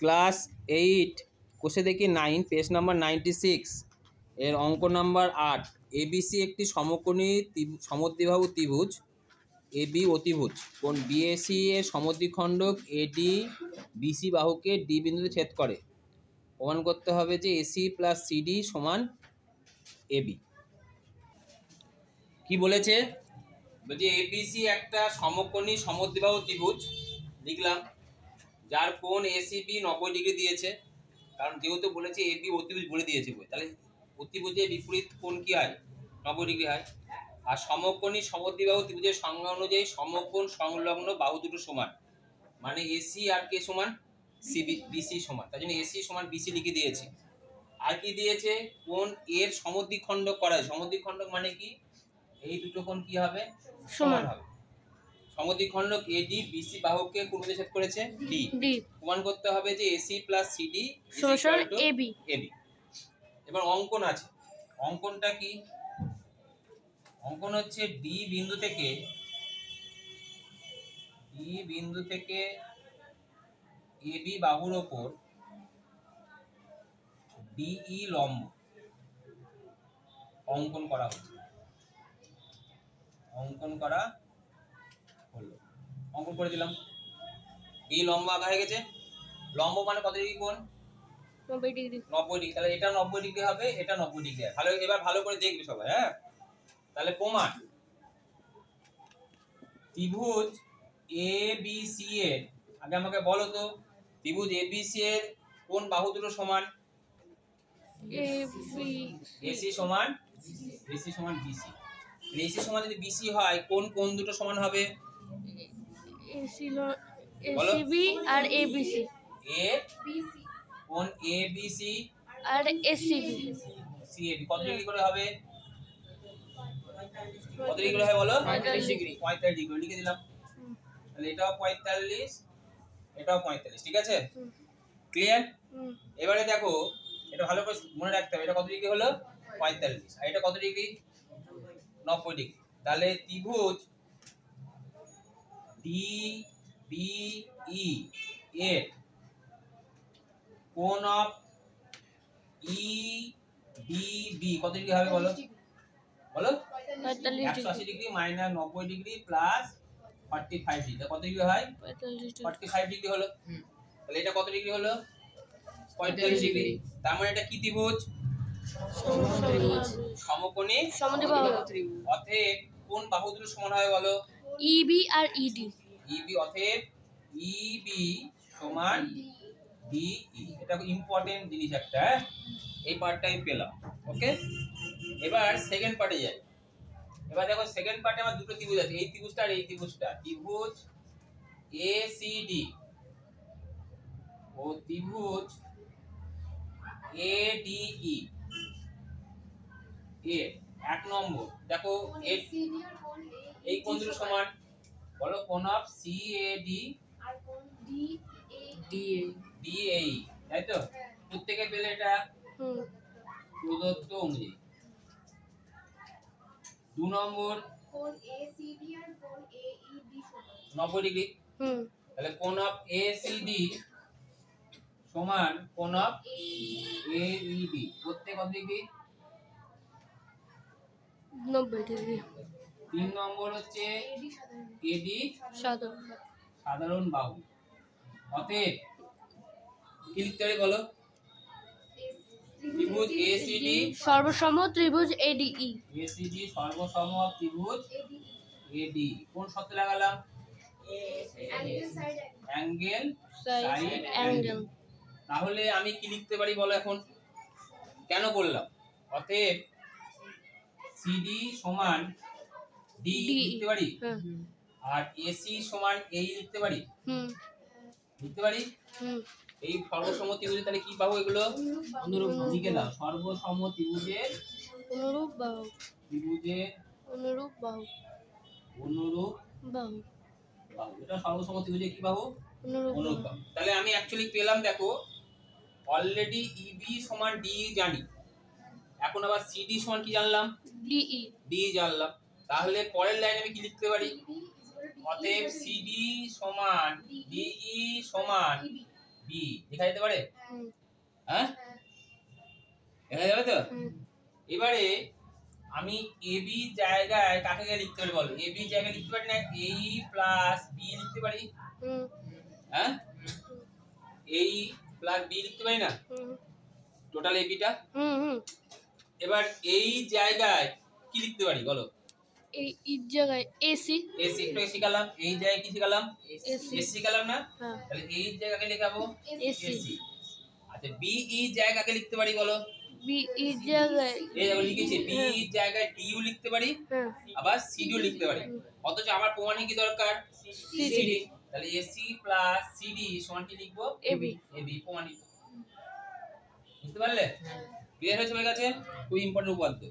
Class 8 কোষে দেখি 9 page number 96 এর অঙ্ক নাম্বার 8। এবিসি একটি সমকোণী সমদ্বিবাহু ত্রিভুজ। এবি অতিভুজ। কোণ বিএসি এর সমদ্বিখণ্ডক এডি বিসি বাহুকে ডি বিন্দুতে ছেদ করে। প্রমাণ করতে হবে যে এসি প্লাস সিডি সমান এবি। কি বলেছে? বলছে এবিসি একটা সমকোণী সমদ্বিবাহু ত্রিভুজ লিখলাম, যার কোণ এসিবি 90 ডিগ্রি দিয়েছে। কারণ যেহেতু বলেছে এবি অতিভুজ বলে দিয়েছে বই, তাহলে অতিভুজের বিপরীত কোণ কি হয়? 90 ডিগ্রি হয়। আর সমকোণী সমদ্বিবাহু ত্রিভুজের সংজ্ঞা অনুযায়ী সমকোণ সংলগ্ন বাহু দুটো সমান, মানে এসি আর কে সমান সিবি বিসি সমান, তাই জন্য এসি সমান বিসি লিখে দিয়েছি। আর কি দিয়েছে? কোণ এর সমদ্বিখণ্ডক করা হয়। সমদ্বিখণ্ডক মানে কি? এই দুটো কোণ কি হবে? সমান হবে। সমদ্বিখণ্ডক এডি বিসি বাহুকে কোন দিকে ছেদ করেছে? ডি। প্রমাণ করতে হবে যে এসি প্লাস সিডি সমান এবি। এবি। এবার অঙ্কন আছে। অঙ্কনটা কি? অঙ্কন হচ্ছে ডি বিন্দু থেকে এবি বাহুর ওপর ডিই লম্ব অঙ্কন করা হচ্ছে। অঙ্কন করা হলো, অঙ্কন করে দিলাম। এই লম্ব আঁকা হয়ে গেছে। লম্ব মানে কত ডিগ্রি কোণ? 90 ডিগ্রি। 90 ডিগ্রি। তাহলে এটা 90 ডিগ্রি হবে, এটা 90 ডিগ্রি হবে। ভালো, এবার ভালো করে দেখবে সবাই। হ্যাঁ, তাহলে প্রমাণ। ত্রিভুজ এবিসি এর, আগে আমাকে বলো তো, ত্রিভুজ এবিসি এর কোন বাহু দুটো সমান? এসি সমান বিসি। এসি সমান যদি বিসি হয়, কোন কোণ দুটো সমান হবে? এসিবি আর এবিসি। এবিসি কোণ এবিসি আর এসিবি সিএবি কত ডিগ্রি করে হবে? কত ডিগ্রি করে হয় বলো? 45 ডিগ্রি। 45 ডিগ্রি লিখে দিলাম। তাহলে এটাও 45, এটাও 45। ঠিক আছে? ক্লিয়ার? এবারে দেখো, এটা ভালো করে মনে রাখতে হবে। এটা কত ডিগ্রি হলো? 45। আর এটা কত ডিগ্রি? 90 ডিগ্রি। তাহলে ত্রিভুজ ডিবিই এর কোণ অফ ইডিবি কত ডিগ্রি হবে বলো? বলো। 180 degree minus 90 degree plus 45 degree কত ডিগ্রি হয়? 45 ডিগ্রি হলো। তাহলে এটা কত ডিগ্রি হলো? 45 ডিগ্রি। তার মানে এটা কি ত্রিভুজ? সমকোণী সমদ্বিবাহু ত্রিভুজ। অতএব কোন বাহু দুটো সমান হবে বলো? ইবি আর ইডি। ইবি, অতএব ইবি সমান ডিই। এটা ইম্পর্টেন্ট জিনিস একটা। এই পার্টটা আমি পেলাম। ওকে, এবার সেকেন্ড পার্টে যাই। এবার দেখো, সেকেন্ড পার্টে আমার দুটো ত্রিভুজ আছে, এই ত্রিভুজটা আর এই ত্রিভুজটা। ত্রিভুজ এসিডি ও ত্রিভুজ এডিই এর এক নম্বর দেখো, এই কোণ দুটো সমান। বলো, কোণ অফ সিএডি আর কোণ ডিএই, তাই তো? প্রত্যেকে পেলে এটা প্রদত্ত অনুযায়ী। 2 নম্বর কোণ এসিডি আর কোণ এইডি সমান 90 ডিগ্রি। তাহলে কোণ অফ এসিডি সমান কোণ অফ এইডি প্রত্যেক কত ডিগ্রি? 90 ডিগ্রি। 3 নম্বর হচ্ছে এডি সাধারণ বাহু। অতএব কি লিখতে হবে বলো? ত্রিভুজ এসিডি সর্বসম ত্রিভুজ এডিই। এসিডি সর্বসম ত্রিভুজ এডি। কোন সূত্র লাগালাম? Angle side angle. তাহলে আমি কি লিখতে পারি বলো এখন? কেন বললাম? অতএব সিডি সমান ডি লিখতে পারি, আর এসি সমান এই লিখতে পারি। লিখতে পারি। এই সর্বসম ত্রিভুজে তাহলে কি পাবো? এগুলো অনুরূপ লিখে দাও। সর্বসম ত্রিভুজের অনুরূপ বাহু। ত্রিভুজের অনুরূপ বাহু। অনুরূপ বাহু। এটা সর্বসম ত্রিভুজের কি বাহু? অনুরূপ বাহু। তাহলে আমি অ্যাকচুয়ালি পেলাম, দেখো অলরেডি ইবি সমান ডি জানি, এখন আবার সিডি সমান কি জানলাম? ডিই। ডি জানলাম। তাহলে পরের লাইনে আমি কি লিখতে পারি? অতএব সিডি সমান ডিই সমান বি লেখা যেতে পারে? হুম, হ্যাঁ, লেখা যাবে তো? হুম, এবারে আমি এ বি জায়গায় কাকে গিয়ে লিখতে পারি বলো? এ বি জায়গায় লিখতে পারি না এ প্লাস বি লিখতে পারি? হুম, হ্যাঁ, এ প্লাস বি লিখতে পারি না হুম, টোটাল এ বিটা? হুম, হুম। এবার এই জায়গায় কি লিখতে পারি বলো? এই ইর জায়গায় এসি। এসি একটু শিখালাম, এই জায়গায় কি শিখালাম? এসি। এসি শিখালাম না? হ্যাঁ, তাহলে এই জায়গাকে লেখাবো এসি। এসি। আচ্ছা বি ই জায়গাকে লিখতে পারি বলো? বি ইর জায়গায় এই দেখো লিখেছি বি হ্যাঁ, জায়গায় ডিউ লিখতে পারি, হ্যাঁ, আবার সিডিও লিখতে পারি। অথচ আমার প্রমাণে কি দরকার? সিডি। তাহলে এসি প্লাস সিডি সমান কি লিখবো? এবি। এবি প্রমাণিত। বুঝতে পারলে? ক্লিয়ার হয়েছে আমার কাছে? খুব ইম্পর্টেন্ট উপাদ্য।